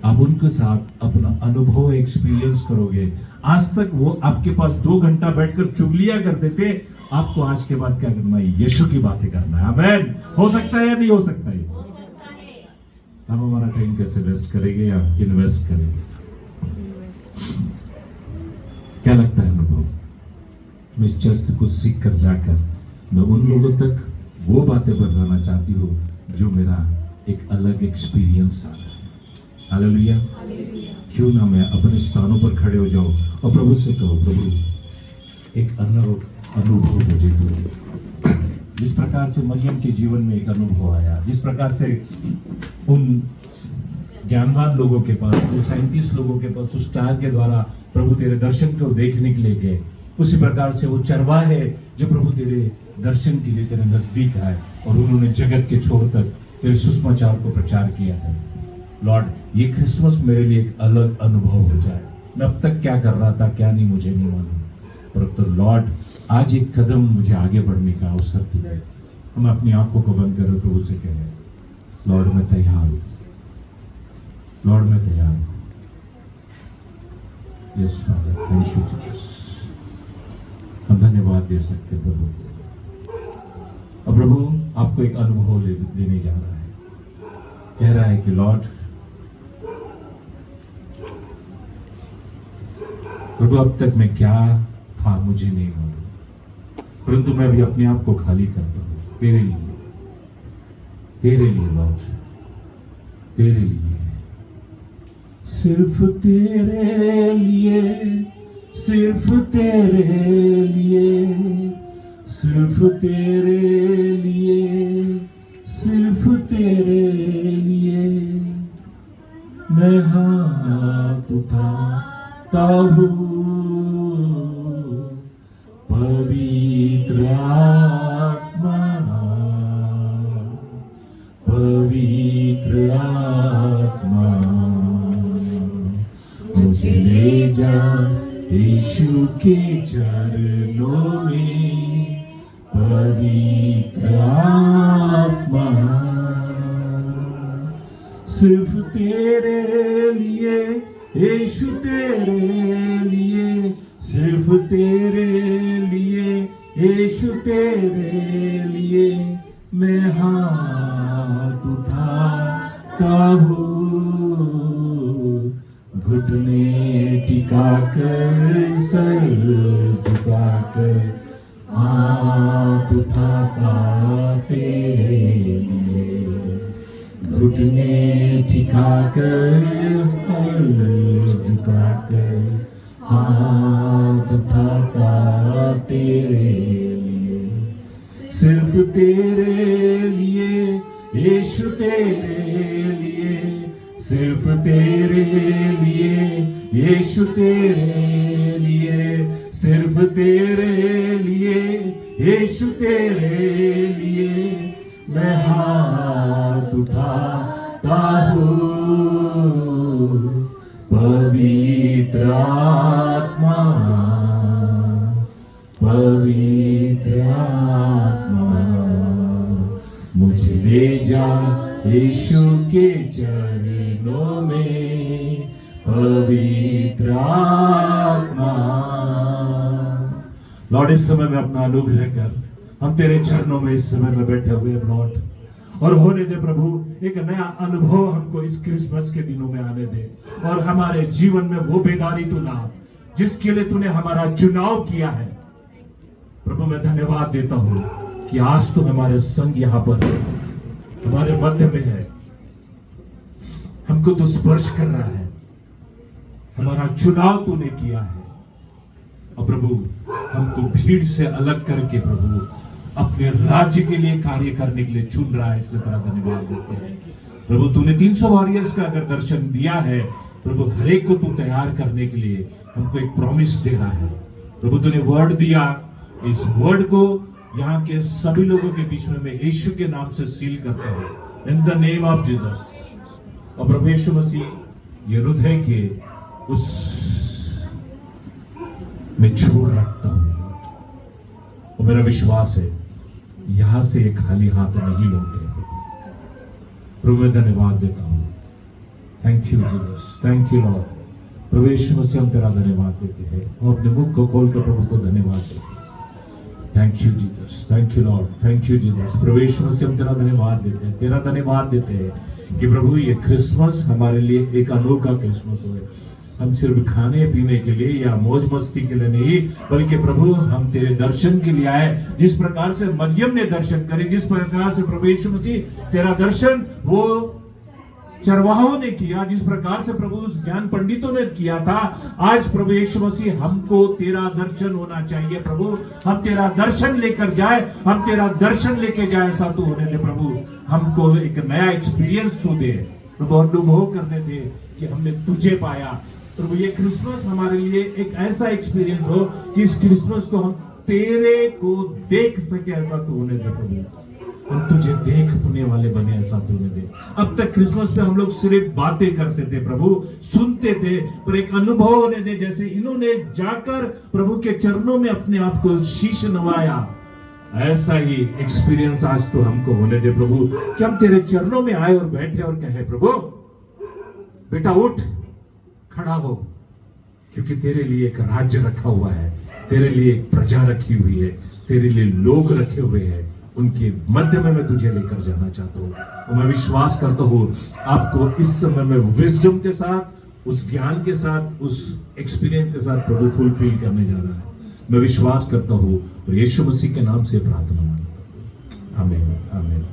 आप उनके साथ अपना अनुभव, एक्सपीरियंस करोगे। आज तक वो आपके पास 2 घंटा बैठकर चुगलियां करते थे, आपको आज के बाद क्या करना है? यीशु की बातें करना है। आमीन। हो सकता है या नहीं हो सकता है? हम हमारा टाइम कैसे वेस्ट करेंगे या इन्वेस्ट करेंगे? क्या लगता है अनुभव? मैं इस चर्च से कुछ सीख कर जाकर मैं उन लोगों तक वो बातें बताना चाहती हूँ जो मेरा एक अलग एक्सपीरियंस आ रहा है। हालेलुया। क्यों ना मैं अपने स्थानों पर खड़े हो जाऊं और प्रभु से कहो, प्रभु एक अनुभव मुझे दो। जिस प्रकार से मरियम के जीवन में एक अनुभव आया, जिस प्रकार से उन ज्ञानवान लोगों के पास, उन साइंटिस्ट लोगों के पास उस स्टार के द्वारा प्रभु तेरे दर्शन को देखने के लिए गए, उसी प्रकार से वो चरवाहे जो प्रभु तेरे दर्शन के लिए तेरे नजदीक आए और उन्होंने जगत के छोर तक तेरे सुसमाचार को प्रचार किया है। लॉर्ड, ये क्रिसमस मेरे लिए एक अलग अनुभव हो जाए। मैं अब तक क्या कर रहा था, क्या नहीं, मुझे नहीं मालूम, परंतु लॉर्ड आज एक कदम मुझे आगे बढ़ने का अवसर दिया। हम अपनी आंखों को बंद करें, प्रभु से कहें, लॉर्ड मैं तैयार हूं, लॉर्ड मैं तैयार हूं। Yes father, thank you Jesus. हम धन्यवाद दे सकते हैं प्रभु। अब प्रभु आपको एक अनुभव देने जा रहा है। कह रहा है कि लॉर्ड, प्रभु अब तक मैं क्या था मुझे नहीं मालूम, परंतु मैं अभी अपने आप को खाली करता हूं तेरे लिए लॉर्ड, तेरे लिए, सिर्फ तेरे लिए, सिर्फ तेरे लिए, सिर्फ तेरे लिए, सिर्फ तेरे लिए मैं हाथ उठाता हूँ। पवित्र आत्मा, पवित्र आत्मा मुझे ले जा यीशु के चरणों में। पवित्र आत्मा सिर्फ तेरे लिए, यीशु तेरे लिए, सिर्फ तेरे लिए, यीशु तेरे लिए मैं हाथ उठाता हूँ। घुटने टिकाकर, सर झुकाकर हाथ उठाता तेरे लिए। घुटने टिकाकर, सर झुकाकर हाथ उठाता तेरे लिए। सिर्फ तेरे लिए, यीशु तेरे लिए, सिर्फ तेरे लिए, यीशु तेरे लिए, सिर्फ तेरे लिए, यीशु तेरे लिए मैं हाथ उठाता हूँ। पवित्र आत्मा, पवित्र आत्मा मुझे ले जा यीशु के चरणों में। पवित्र आत्मा लॉर्ड, इस समय में अपना अनुग्रह कर, हम तेरे चरणों में इस समय में बैठे हुए हैं लॉर्ड, और होने दे प्रभु एक नया अनुभव हमको इस क्रिसमस के दिनों में आने दे, और हमारे जीवन में वो बेदारी तू ला जिसके लिए तूने हमारा चुनाव किया है। प्रभु मैं धन्यवाद देता हूं कि आज तो हमारे संग यहाँ पर हमारे मध्य में है, हमको तो स्पर्श कर रहा है, हमारा चुनाव तूने किया है। और प्रभु हमको भीड़ से अलग करके प्रभु अपने राज्य के लिए कार्य करने के लिए चुन रहा है, इसलिए तेरा धन्यवाद देते हैं। प्रभु तूने 300 वॉरियर्स का अगर दर्शन दिया है प्रभु, हर एक को तू तैयार करने के लिए हमको एक प्रॉमिस दे रहा है। प्रभु तूने वर्ड दिया, इस वर्ड को यहाँ के सभी लोगों के बीच में मैं यीशु के नाम से सील करता हूँ, in the name of Jesus. और प्रभु यीशु मसीह ये हृदय के उस मैं छोड़ रखता हूँ, और मेरा विश्वास है यहां से एक खाली हाथ नहीं लौटे। प्रभु मैं धन्यवाद देता हूँ। Thank you Jesus, thank you lord. प्रभु यीशु मसीह हम तेरा धन्यवाद देते हैं, हम अपने मुख को खोल कर प्रभु को धन्यवाद देते हैं। Thank you Jesus, thank you lord, thank you Jesus. प्रभु यीशु मसीह हम तेरा धन्यवाद देते हैं, तेरा धन्यवाद देते हैं कि प्रभु ये क्रिसमस हमारे लिए एक अनोखा क्रिसमस हो। हम सिर्फ खाने पीने के लिए या मौज मस्ती के लिए नहीं, बल्कि प्रभु हम तेरे दर्शन के लिए आए। जिस प्रकार से मरियम ने दर्शन करे, जिस प्रकार से प्रभु यीशु मसीह तेरा दर्शन वो चरवाहों ने किया, जिस प्रकार से प्रभु उस ज्ञान पंडितों ने किया था, आज प्रभु यीशु मसीह हमको तेरा दर्शन होना चाहिए। प्रभु हम तेरा दर्शन लेकर जाए, हम तेरा दर्शन लेके जाए, ऐसा तू होने दे प्रभु। हमको एक नया एक्सपीरियंस तू दे प्रभु, अनुभव करने दे कि हमने तुझे पाया। प्रभु ये क्रिसमस हमारे लिए एक ऐसा एक्सपीरियंस हो कि इस क्रिसमस को हम तेरे को देख सके, ऐसा तू होने दे प्रभु। हम तुझे देखने वाले बने, ऐसा तू होने दे। अब तक क्रिसमस पे हम लोग सिर्फ बातें करते थे प्रभु, सुनते थे, पर एक अनुभव होने दे जैसे इन्होंने जाकर प्रभु के चरणों में अपने आप को शीश नवाया, ऐसा ही एक्सपीरियंस आज तो हमको होने दे प्रभु, कि हम तेरे चरणों में आए और बैठे और कहे प्रभु बेटा उठ, खड़ा हो, क्योंकि तेरे लिए एक राज्य रखा हुआ है, तेरे लिए एक प्रजा रखी हुई है, तेरे लिए लोग रखे हुए हैं, उनके मध्य में मैं तुझे लेकर जाना चाहता हूँ। और मैं विश्वास करता हूँ आपको इस समय में विजडम के साथ, उस ज्ञान के साथ, उस एक्सपीरियंस के साथ प्रभु फुलफिल करने जा रहा है। मैं विश्वास करता हूँ और यीशु मसीह के नाम से प्रार्थना मांगता हूँ। आमीन, आमीन।